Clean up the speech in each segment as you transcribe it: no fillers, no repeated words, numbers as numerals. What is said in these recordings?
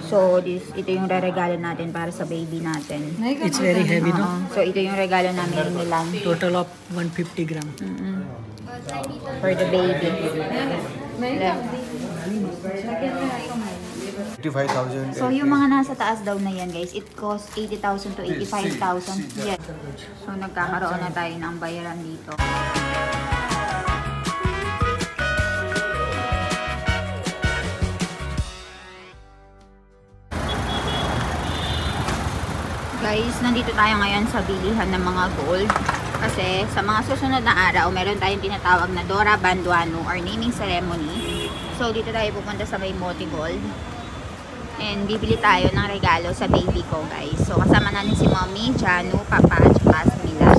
So, ito yung regalo natin para sa baby natin. It's very heavy, no? So, ito yung regalo namin ni Milan. Total of 150 gram. For the baby. 55,000. So, yung mga nasa taas daw na yan, guys, it costs 80,000 to 85,000. Yes. So, nagkakaroon na tayo ng bayaran dito. Guys, nandito tayo ngayon sa bilihan ng mga gold. Kasi sa mga susunod na araw, meron tayong tinatawag na Dora Banduano or naming ceremony. So, dito tayo pupunta sa may Moti Gold. And bibili tayo ng regalo sa baby ko, guys. So, kasama natin si Mommy, Janu, Papa, at si Milan.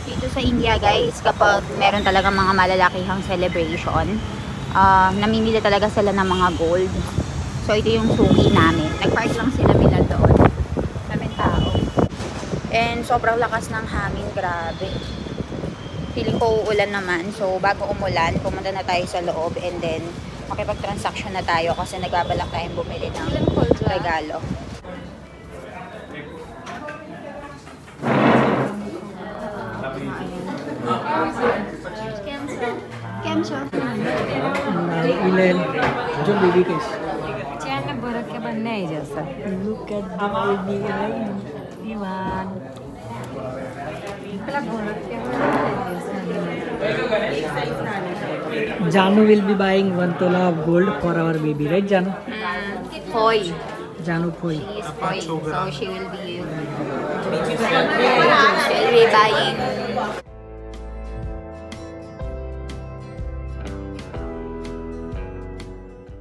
Dito sa India, guys, kapag meron talagang mga malalakihang celebration, namimili talaga sila ng mga gold. So, ito yung suki namin. Nag-park lang sila Milan doon. Daming tao. And sobrang lakas ng hangin, grabe. Feeling ko uulan naman. So, bago umulan, pumunta na tayo sa loob and then makipag-transaction na tayo kasi nagbabalak tayong bumili ng regalo. Kemso. Ilan. Jo baby case. Chana borat ke banne hai jaisa. Look at the baby eye. Ivan. Pela borat ke banne Janu will be buying 1 tola of gold for our baby, right, Janu? Foy. Janu Poi. She is foy. So she will be buying.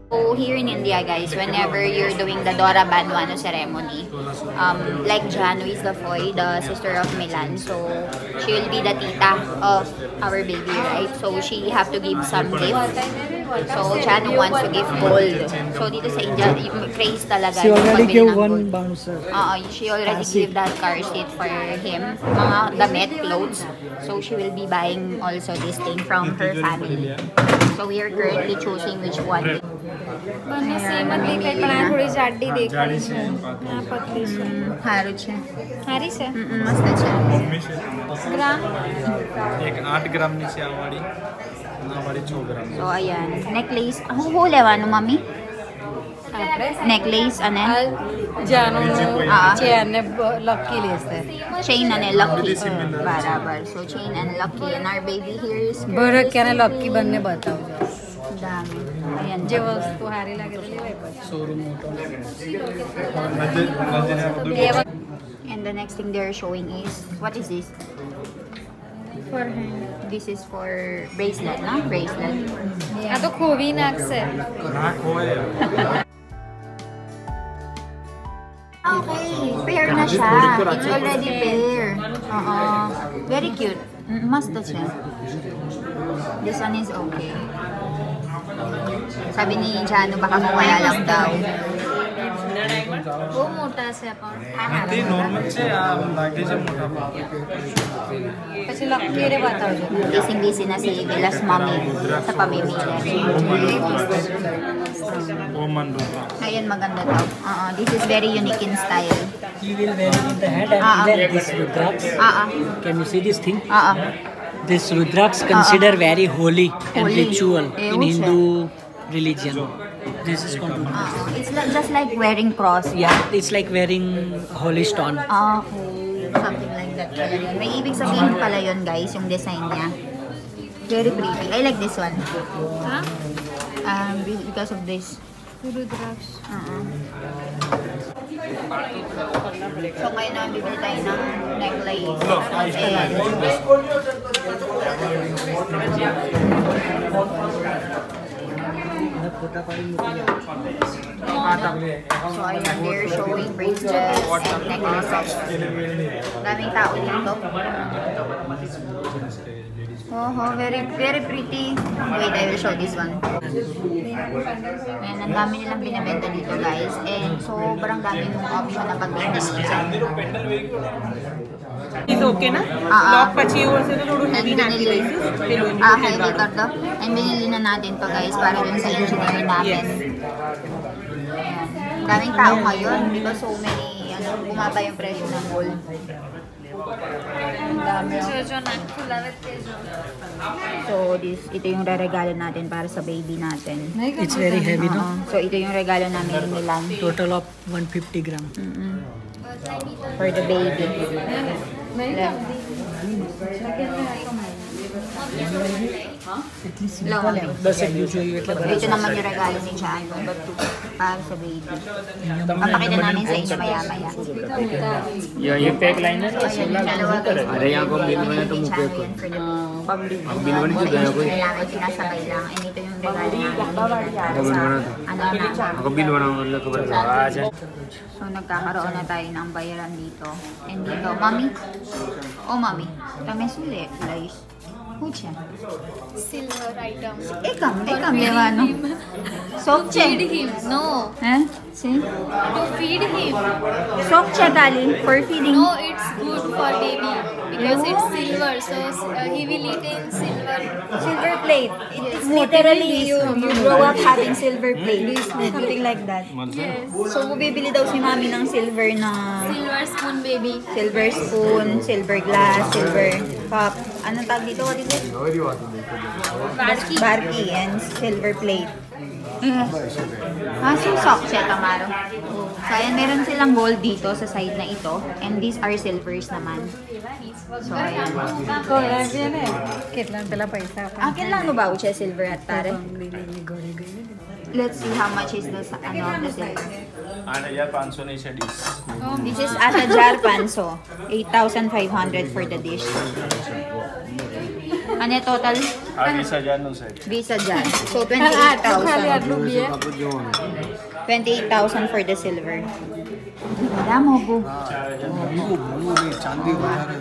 So here in India, guys, whenever you're doing the Dora Banduano ceremony, like Janu is the Foy, the sister of Milan, so she will be the tita of our baby, right? So she have to give some gift. So Janu wants to give gold. So dito sa India, yung craze talaga. She already gave gold. one bouncer. She already gave that car seat for him. Mga damit, clothes. So she will be buying also this thing from her family. So we are currently choosing which one. बने सेमत दिखाई पण आ थोड़ी जाडी देखाई છે આ પતલી છે હારું છે હારી છે મસ્ત છે ગ્રામ એક 8 ગ્રામ ની છે આવાડી આવાડી 6 ગ્રામ. So ayan, necklace. Ang લેવાનું મમ્મી આપણે necklace અને જાનો છે અને લકી લેશે chain અને lucky. બરાબર. So chain and lucky and our baby here is ભરત કે અને લકી બંને બતાવજો dami. Ayan, જે વસ્તુ હારી લાગે તો લેવાય પછી Showroom motor. and the next thing they're showing is, what is this? for hand This is for bracelet, no? Bracelet. આ તો ખોવી નાખશે ના ખોવાય. Okay, pair na siya. It's already pair. Very cute. Must siya. This one is okay. Sabi ni Janu, baka mawala lang daw. બહુ મોટા છે પણ તે નોર્મલ છે, આ લાગે છે મોટા. પછી લકી રે બતાવજો Busy na si Vilas mommy sa pamimili. ઓમન રૂપા. Ayan, maganda daw. This is very unique in style. He will wear it in the hand and even this Rudraks. Can you see this thing? This Rudraks consider very holy and Holy. ritual in એવું છે. Hindu religion. This is called Rudraks. It's just like wearing cross. Yeah, it's like wearing holy stone. Okay. Something like that. May ibig sabihin pala yun, guys, yung design niya. Very pretty. I like this one. હા Because of this. Rudraksha So ngayon naman bibili tayo ng necklace. So ayan, they're showing bracelets and necklaces. Daming tao dito. Very pretty. Wait, I will show this one. Ayan, ang dami nilang binibenta dito, guys. And sobrang daming option na pag-benta. is okay na lock પછી એવું હશે તો થોડું હેવી નાખી દઈશું પેલું heavy કરતો. And binili na natin to, guys, para dun sa engineer natin. Maraming tao ngayon because so many, bumaba yung presyo ng gold. Ang dami. So, ito yung regalo natin para sa baby natin. It's very heavy, no? So, ito yung regalo namin ni Milan. Total of 150 gram. For the baby. At least simple है. बस एक usually Ito naman yung regalo ni John para sa baby. Papakita namin sa inyo maya-maya. ये pack liner अरे यहाँ को बिल बने तो मुझे बिल बने तो दया कोई sinasabay lang. And ito yung regalo namin. ako bill bana मतलब खबर So, nagkakaroon na tayo ng bayaran dito. And dito, Mami? Oh, Mami. Kami sulit, guys. Hucha. Silver items. Ekam, Levano. Sokche. Feed him. No. Eh? See? To feed him. Sokche, Dali, for feeding. No, it's good for baby because it's silver. So he will eat in silver. Silver plate. It's literally you grow up having silver plate. Something like that. Yes. So, bibili daw si Mami ng silver na Silver spoon baby. silver spoon, silver glass, silver cup. Anong tawag dito? What is it? Barki and silver plate. So Sokche, Tamaro. So, ayan, meron silang gold dito sa side na ito. And these are silvers naman. So, ayan. Akin lang no ba, Uche, silver at tare? Let's see how much is the silver. 8,500 नहीं से dish This is at a jar panso. 8,500 for the dish. Ano yung total? 20,000 नो से Visa jar. So, 28,000. 28,000 for the silver. Wala mo, bu. चांदी बाजार है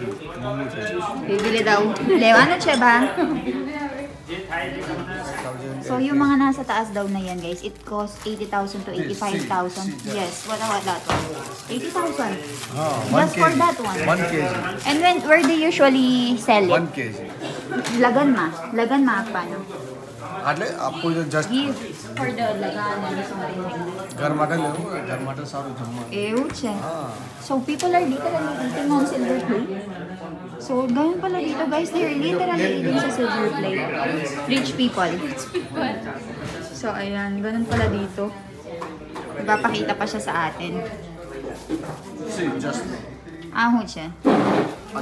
Bibili daw. Leo, ano siya ba? So, yung mga nasa taas daw na yan, guys, it costs 80,000 to 85,000. Yes, what about that one? 80,000. Just for that one. 1 kg And where do you usually sell it? 1 kg Lagan ma paano? એટલે આપકો જો just Give for the lagan and something like that. ઘર માટે લેવું ઘર માટે સારું જમવા Euche. So, people are literally eating on silver plate. So, ganyan pala dito, guys. They're literally eating sa silver plate. Rich people. So, ayan. Ganun pala dito. Ipapakita pa siya sa atin. see just Huche.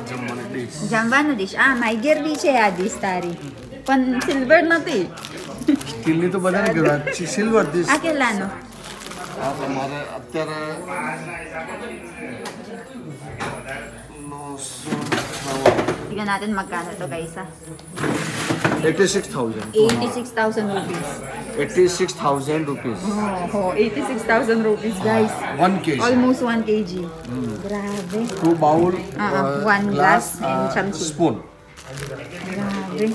જમવાને dish Jambano dish. My gear di siya dish, tari. Pan silver na to eh. સ્ટીલની તો બધાને કહેવાય silver dish Kilano? આ તમારે અત્યારે 900 Tignan natin magkano to, guys, ha? 86,000 86,000 rupees. 86,000 rupees Oh, 86,000 rupees, guys. 1 kg Almost 1 kg. Grabe. 2 bowl One glass and chamchi. spoon Grabe.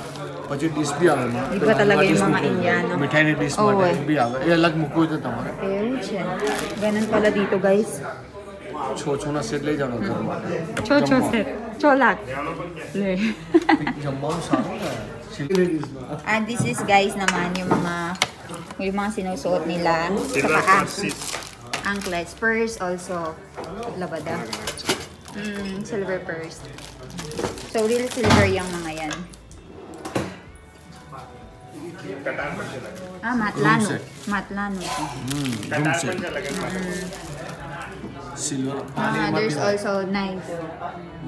પછી ડીશ બી આવે એમાં. Iba talaga yung mga Indiano. મીઠાઈની ડીશ Oh, માટે eh. બી આવે એ અલગ મૂકવું છે તમારે Euche. Ganun pala dito, guys. છોછોના સેટ લઈ જવાનો ઘર માટે Chocho set. Cholak. જમવાનું સારું ને And this is, guys, naman yung mga sinusuot nila sa paa. Anklets. Purse also. Labada. Silver purse. So, real silver yung mga yan. Matlano. set. Matlano. Room set silver There's also knife.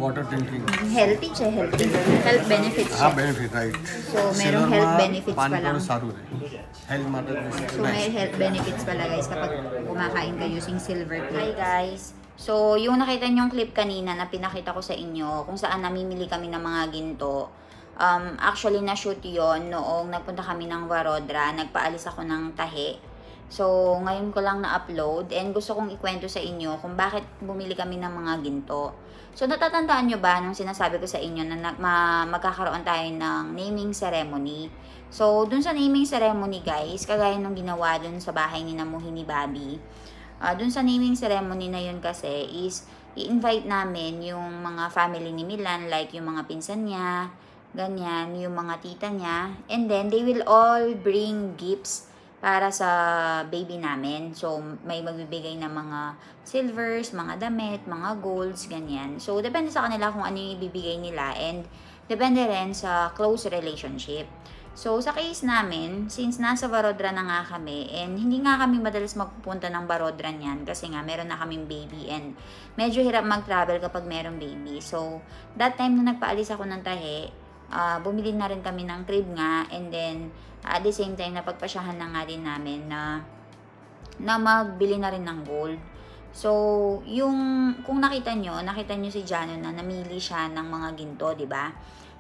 Water drinking Healthy siya, healthy. Health benefits હા siya. Benefit right So, merong health benefits pa lang. સારું રહે હેલ્થ માટે So, may health benefits pala, guys, kapag kumakain ka using silver plate. Hi, guys. So, yung nakita niyong clip kanina na pinakita ko sa inyo, kung saan namimili kami ng mga ginto, actually, na-shoot yon noong nagpunta kami ng Warodra, nagpaalis ako ng tahe. So, ngayon ko lang na-upload and gusto kong ikwento sa inyo kung bakit bumili kami ng mga ginto. So, natatandaan nyo ba nung sinasabi ko sa inyo na magkakaroon tayo ng naming ceremony? So, dun sa naming ceremony, guys, kagaya nung ginawa dun sa bahay ni Namuhi ni Bobby, dun sa naming ceremony na yun kasi is i-invite namin yung mga family ni Milan, like yung mga pinsan niya, ganyan, yung mga tita niya, and then they will all bring gifts para sa baby namin. So, may magbibigay ng mga silvers, mga damit, mga golds, ganyan. So, depende sa kanila kung ano yung ibibigay nila and depende rin sa close relationship. So, sa case namin, since nasa Barodra na nga kami and hindi nga kami madalas magpupunta ng Barodra niyan kasi nga meron na kaming baby and medyo hirap mag-travel kapag merong baby. So, that time na nagpaalis ako ng Tahe, bumili na rin kami ng crib nga and then at the same time napagpasyahan na nga din namin na magbili na rin ng gold. So, kung nakita nyo si Jano na namili siya ng mga ginto, 'di ba?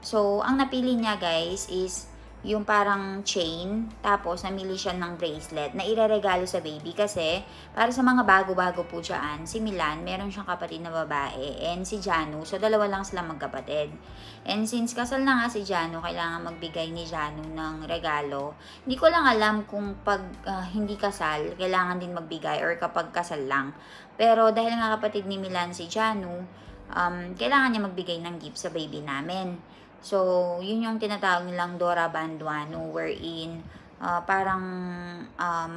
So, ang napili niya guys is yung parang chain, tapos namili siya ng bracelet na ireregalo sa baby kasi para sa mga bago-bago po dyan, si Milan, meron siyang kapatid na babae and si Jano, so dalawa lang sila magkapatid. And since kasal na nga si Jano, kailangan magbigay ni Jano ng regalo. Hindi ko lang alam kung pag hindi kasal, kailangan din magbigay or kapag kasal lang. Pero dahil nga kapatid ni Milan si Jano, kailangan niya magbigay ng gift sa baby namin. So, yun yung tinatawag nilang Dora Banduano wherein parang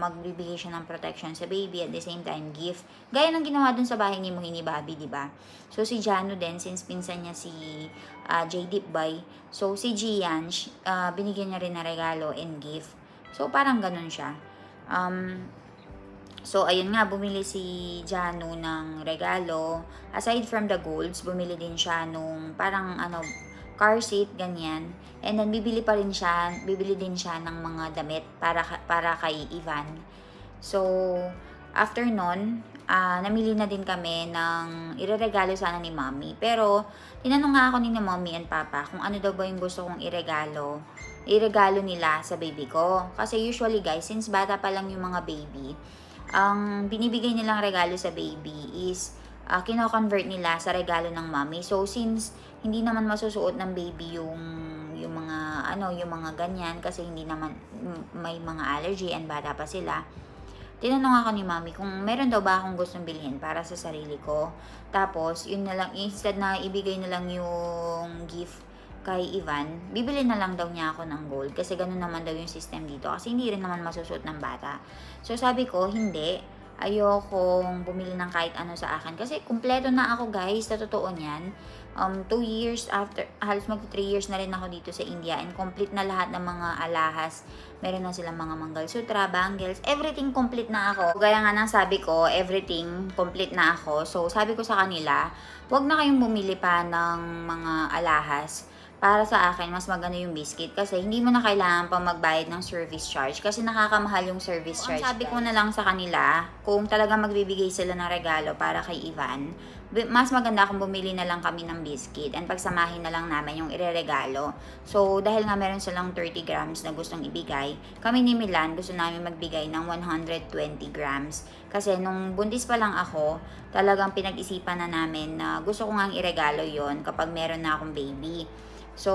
magbibigay siya ng protection sa baby at the same time gift. Gaya ng ginawa dun sa bahay ni Mohini Bobby, diba? So, si Jano din, since pinsan niya si J-Dip Bay, so si Gian, binigyan niya rin na regalo and gift. So, parang ganun siya. So, ayun nga, bumili si Jano ng regalo. Aside from the golds, bumili din siya nung parang car seat, ganyan. And then, bibili din siya ng mga damit para kay Ivan. So, after nun, namili na din kami ng ireregalo sana ni Mommy. Pero, tinanong nga ako ni Mommy and Papa kung ano daw ba yung gusto kong iregalo nila sa baby ko. Kasi usually guys, since bata pa lang yung mga baby, ang binibigay nilang regalo sa baby is kino-convert nila sa regalo ng mommy. So, since hindi naman masusuot ng baby yung mga ganyan kasi hindi naman may mga allergy and bata pa sila, tinanong ako ni Mommy kung meron daw ba akong gustong bilhin para sa sarili ko. Tapos, yun na lang, instead na ibigay na lang yung gift kay Ivan, bibili na lang daw niya ako ng gold kasi ganun naman daw yung system dito kasi hindi rin naman masusuot ng bata. So, sabi ko, hindi. Ayokong bumili ng kahit ano sa akin. Kasi kumpleto na ako guys, sa totoo niyan. 2 years after, halos mag 3 years na rin ako dito sa India and complete na lahat ng mga alahas. Meron na silang mga Mangalsutra, bangles, everything complete na ako. Gaya nga ng sabi ko, everything complete na ako. So sabi ko sa kanila, wag na kayong bumili pa ng mga alahas. Para sa akin, mas maganda yung biscuit kasi hindi mo na kailangan pa magbayad ng service charge kasi nakakamahal yung service charge. Sabi ko na lang sa kanila, kung talaga magbibigay sila ng regalo para kay Ivan, mas maganda kung bumili na lang kami ng biscuit and pagsamahin na lang namin yung ireregalo. So, dahil nga meron silang 30 grams na gustong ibigay, kami ni Milan gusto namin magbigay ng 120 grams. Kasi nung buntis pa lang ako, talagang pinag-isipan na namin na gusto ko nga iregalo yon kapag meron na akong baby. So,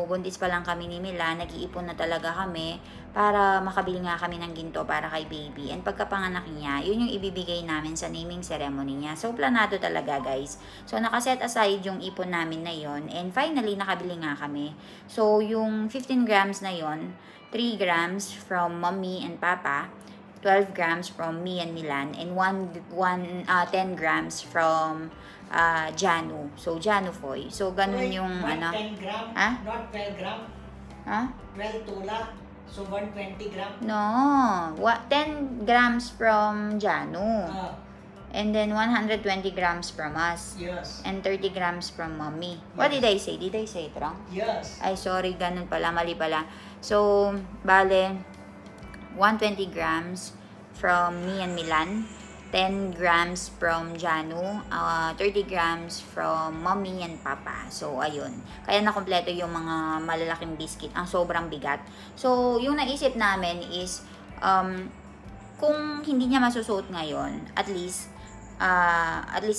buntis pa lang kami ni Mila, nag-iipon na talaga kami para makabili nga kami ng ginto para kay baby. And pagkapanganak niya, yun yung ibibigay namin sa naming ceremony niya. So, planado talaga guys. So, nakaset aside yung ipon namin na yon and finally, nakabili nga kami. So, yung 15 grams na yon, 3 grams from mommy and papa, 12 grams from me and Milan, and 10 grams from Jano. So, Jano Foy. So, ganun yung, 10 gram, not 12 gram. 12 tola. So, 120 gram. No. 10 grams from Jano. And then, 120 grams from us. Yes. And 30 grams from mommy. Yes. What did I say? Did I say it wrong? Yes. Ay, sorry. Ganun pala. Mali pala. So, bale, 120 grams from me and Milan, 10 grams from Jano, 30 grams from mommy and papa. So, ayun. Kaya nakompleto yung mga malalaking biscuit. Ang sobrang bigat. So, yung naisip namin is, kung hindi niya masusuot ngayon, at least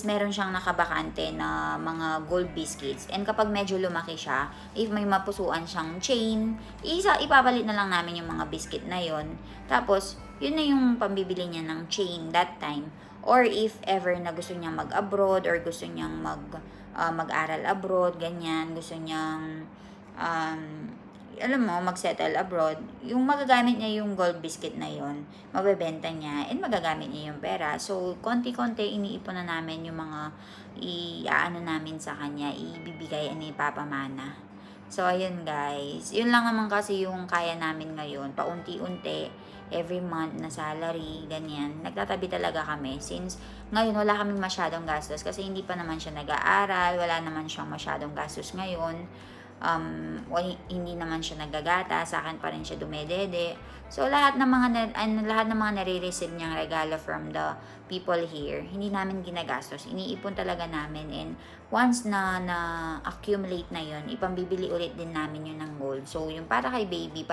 meron siyang nakabakante na mga gold biscuits. And kapag medyo lumaki siya, if may mapusuan siyang chain, ipapalit na lang namin yung mga biscuit na yon. Tapos, yun na yung pambibili niya ng chain that time. Or if ever na gusto niyang mag-abroad or gusto niyang mag-aral abroad, ganyan, gusto niyang alam mo, mag-settle abroad, yung magagamit niya yung gold biscuit na yon, mabebenta niya, and magagamit niya yung pera. So, konti-konti, iniipon na namin yung mga iaano namin sa kanya, ibibigay, ipapamana. So, ayun guys. Yun lang naman kasi yung kaya namin ngayon. Paunti-unti, every month na salary, ganyan. Nagtatabi talaga kami. Since ngayon, wala kaming masyadong gastos. Kasi hindi pa naman siya nag-aaral. Wala naman siyang masyadong gastos ngayon. Hindi naman siya nagagata, sa akin pa rin siya dumedede. So lahat ng mga nare-receive niyang regalo from the people here, hindi namin ginagastos, iniipon talaga namin, and once na accumulate na yun, ipambibili ulit din namin yun ng gold. So yung para kay baby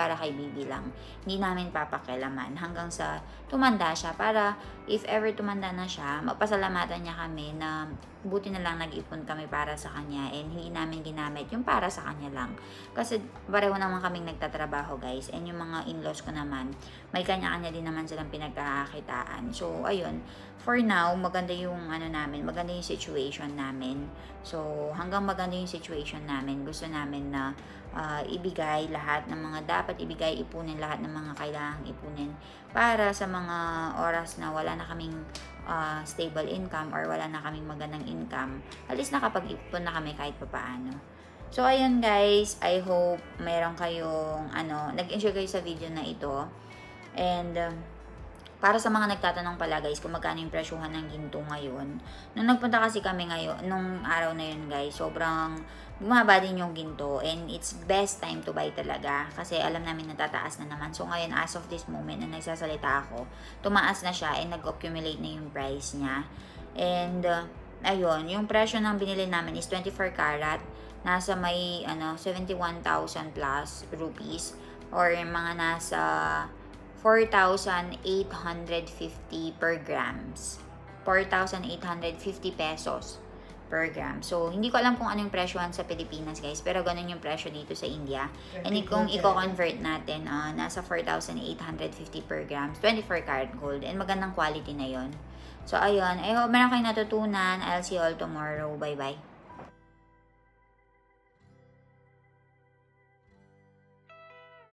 lang, hindi namin papakialaman hanggang sa tumanda siya, para if ever tumanda na siya, magpasalamatan niya kami na buti na lang nag-ipon kami para sa kanya, and hindi namin ginamit yung para sa kanya lang. Kasi pareho naman kaming nagtatrabaho guys, and yung mga in-laws ko naman, may kanya-kanya din naman silang pinagkakakitaan. So ayun, for now, maganda yung maganda yung situation namin. So hanggang maganda yung situation namin, gusto namin na ibigay lahat ng mga dapat ibigay, ipunin lahat ng mga kailangang ipunin para sa mga oras na wala na kaming stable income or wala na kaming magandang income, at least nakapag-ipon na kami kahit papaano. So, ayun guys, I hope meron kayong, nag-enjoy kayo sa video na ito. And, para sa mga nagtatanong pala guys, kung magkano yung presyuhan ng ginto ngayon. Nung nagpunta kasi kami ngayon, nung araw na yun guys, sobrang bumaba din yung ginto. And it's best time to buy talaga. Kasi alam namin natataas na naman. So ngayon, as of this moment na nagsasalita ako, tumaas na siya and nag-accumulate na yung price niya. And, ayun, yung presyo ng binili namin is 24 karat. Nasa may 71,000 plus rupees, or mga nasa 4,850 per grams. 4,850 pesos per gram. So, hindi ko alam kung ano yung presyohan sa Pilipinas, guys. Pero ganun yung presyo dito sa India. And kung i-convert natin, nasa 4,850 per grams. 24 karat gold. And magandang quality na yon. So, ayun. I hope meron kayong natutunan. I'll see you all tomorrow. Bye-bye.